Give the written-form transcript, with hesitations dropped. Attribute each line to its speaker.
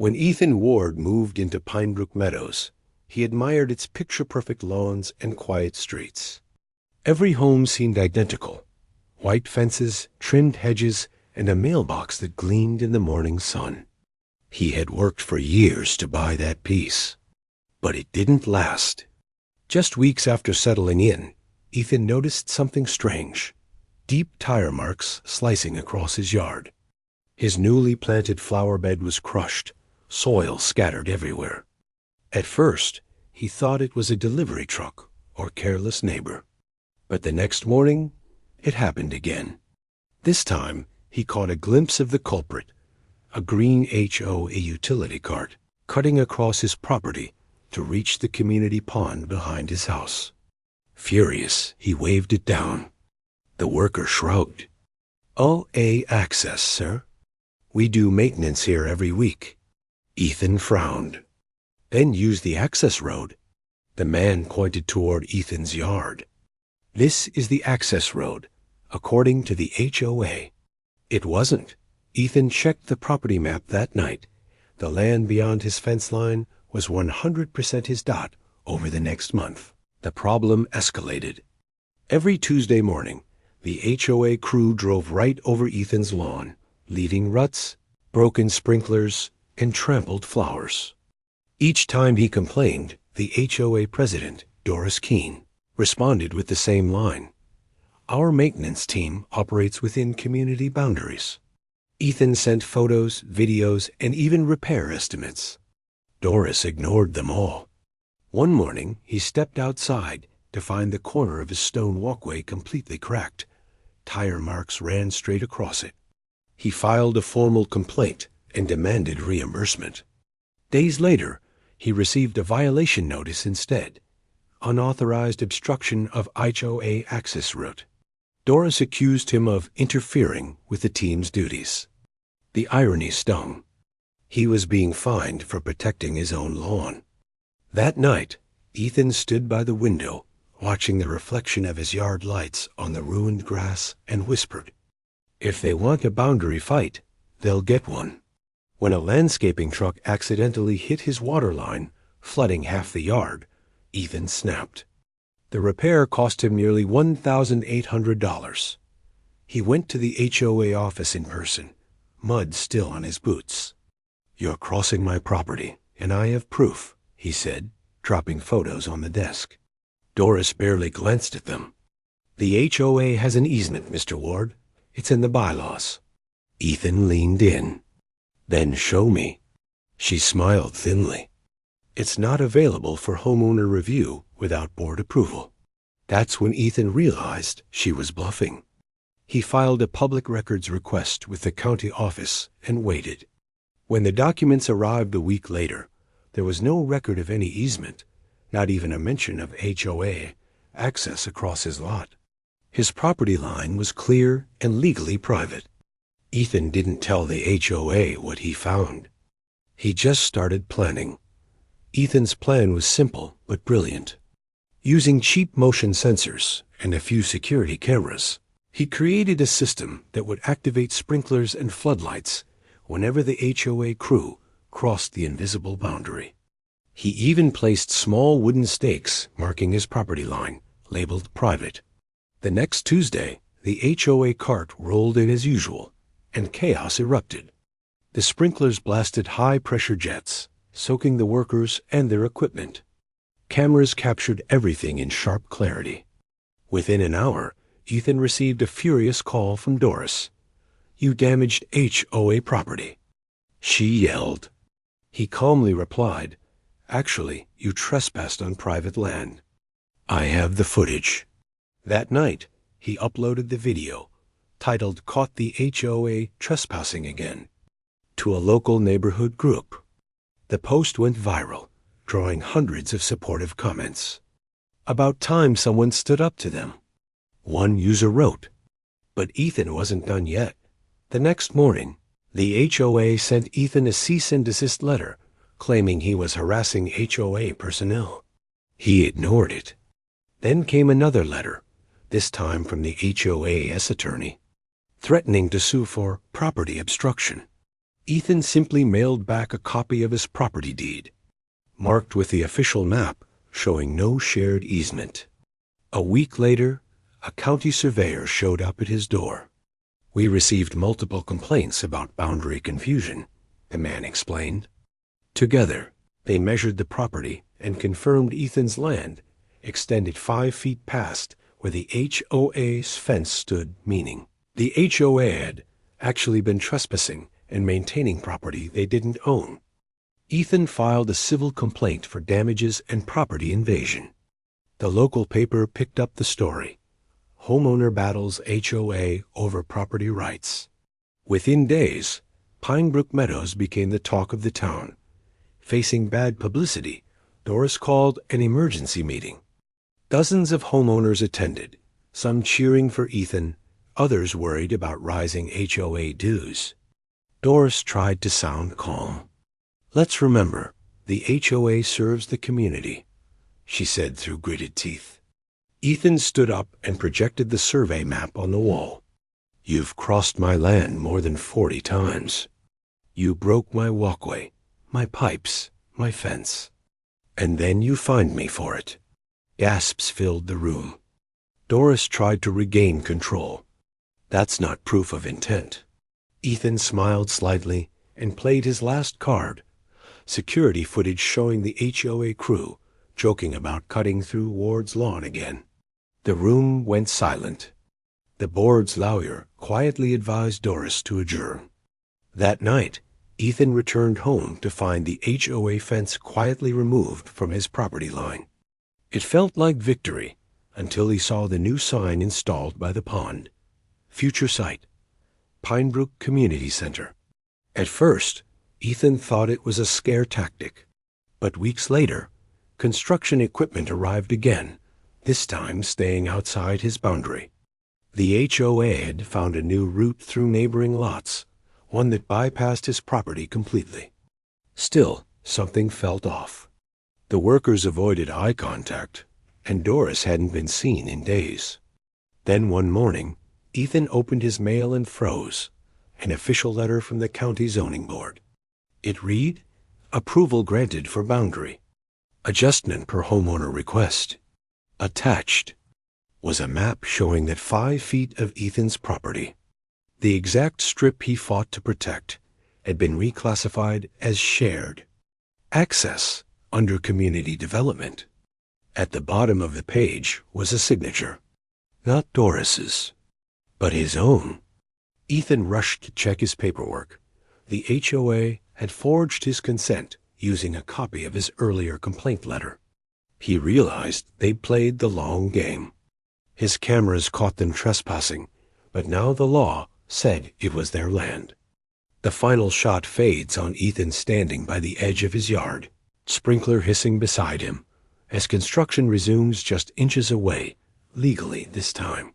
Speaker 1: When Ethan Ward moved into Pinebrook Meadows, he admired its picture-perfect lawns and quiet streets. Every home seemed identical: white fences, trimmed hedges, and a mailbox that gleamed in the morning sun. He had worked for years to buy that peace, but it didn't last. Just weeks after settling in, Ethan noticed something strange: deep tire marks slicing across his yard. His newly planted flower bed was crushed, soil scattered everywhere. At first, he thought it was a delivery truck or careless neighbor. But the next morning, it happened again. This time, he caught a glimpse of the culprit, a green HOA utility cart, cutting across his property to reach the community pond behind his house. Furious, he waved it down. The worker shrugged. "HOA access, sir. We do maintenance here every week." Ethan frowned. "Then use the access road." The man pointed toward Ethan's yard. "This is the access road, according to the HOA." It wasn't. Ethan checked the property map that night. The land beyond his fence line was 100% his dot over the next month. The problem escalated. Every Tuesday morning, the HOA crew drove right over Ethan's lawn, leaving ruts, broken sprinklers, and trampled flowers. Each time he complained, the HOA president, Doris Keene, responded with the same line: "Our maintenance team operates within community boundaries." Ethan sent photos, videos, and even repair estimates. Doris ignored them all. One morning, he stepped outside to find the corner of his stone walkway completely cracked. Tire marks ran straight across it. He filed a formal complaint and demanded reimbursement. Days later, he received a violation notice instead: unauthorized obstruction of HOA access route. Doris accused him of interfering with the team's duties. The irony stung. He was being fined for protecting his own lawn. That night, Ethan stood by the window, watching the reflection of his yard lights on the ruined grass, and whispered, "If they want a boundary fight, they'll get one." When a landscaping truck accidentally hit his water line, flooding half the yard, Ethan snapped. The repair cost him nearly $1,800. He went to the HOA office in person, mud still on his boots. "You're crossing my property, and I have proof," he said, dropping photos on the desk. Doris barely glanced at them. "The HOA has an easement, Mr. Ward. It's in the bylaws." Ethan leaned in. "Then show me." She smiled thinly. "It's not available for homeowner review without board approval." That's when Ethan realized she was bluffing. He filed a public records request with the county office and waited. When the documents arrived a week later, there was no record of any easement, not even a mention of HOA access across his lot. His property line was clear and legally private. Ethan didn't tell the HOA what he found. He just started planning. Ethan's plan was simple but brilliant. Using cheap motion sensors and a few security cameras, he created a system that would activate sprinklers and floodlights whenever the HOA crew crossed the invisible boundary. He even placed small wooden stakes marking his property line, labeled private. The next Tuesday, the HOA cart rolled in as usual, and chaos erupted. The sprinklers blasted high-pressure jets, soaking the workers and their equipment. Cameras captured everything in sharp clarity. Within an hour, Ethan received a furious call from Doris. "You damaged HOA property." She yelled. He calmly replied, "Actually, you trespassed on private land. I have the footage." That night, he uploaded the video, titled "Caught the HOA Trespassing Again," to a local neighborhood group. The post went viral, drawing hundreds of supportive comments. About time someone stood up to them. One user wrote, "But Ethan wasn't done yet." The next morning, the HOA sent Ethan a cease and desist letter claiming he was harassing HOA personnel. He ignored it. Then came another letter, this time from the HOA's attorney, threatening to sue for property obstruction. Ethan simply mailed back a copy of his property deed, marked with the official map showing no shared easement. A week later, a county surveyor showed up at his door. "We received multiple complaints about boundary confusion," the man explained. Together, they measured the property and confirmed Ethan's land extended 5 feet past where the HOA's fence stood, meaning the HOA had actually been trespassing and maintaining property they didn't own. Ethan filed a civil complaint for damages and property invasion. The local paper picked up the story. Homeowner battles HOA over property rights. Within days, Pinebrook Meadows became the talk of the town. Facing bad publicity, Doris called an emergency meeting. Dozens of homeowners attended, some cheering for Ethan, others worried about rising HOA dues. Doris tried to sound calm. "Let's remember, the HOA serves the community," she said through gritted teeth. Ethan stood up and projected the survey map on the wall. "You've crossed my land more than 40 times. You broke my walkway, my pipes, my fence. And then you fined me for it." Gasps filled the room. Doris tried to regain control. "That's not proof of intent." Ethan smiled slightly and played his last card, security footage showing the HOA crew joking about cutting through Ward's lawn again. The room went silent. The board's lawyer quietly advised Doris to adjourn. That night, Ethan returned home to find the HOA fence quietly removed from his property line. It felt like victory until he saw the new sign installed by the pond. Future site, Pinebrook Community Center. At first, Ethan thought it was a scare tactic. But weeks later, construction equipment arrived again, this time staying outside his boundary. The HOA had found a new route through neighboring lots, one that bypassed his property completely. Still, something felt off. The workers avoided eye contact, and Doris hadn't been seen in days. Then one morning, Ethan opened his mail and froze. An official letter from the county zoning board. It read, "Approval granted for boundary. Adjustment per homeowner request." Attached was a map showing that 5 feet of Ethan's property, the exact strip he fought to protect, had been reclassified as shared access under community development. At the bottom of the page was a signature, not Doris's, but his own. Ethan rushed to check his paperwork. The HOA had forged his consent using a copy of his earlier complaint letter. He realized they'd played the long game. His cameras caught them trespassing, but now the law said it was their land. The final shot fades on Ethan standing by the edge of his yard, sprinkler hissing beside him, as construction resumes just inches away, legally this time.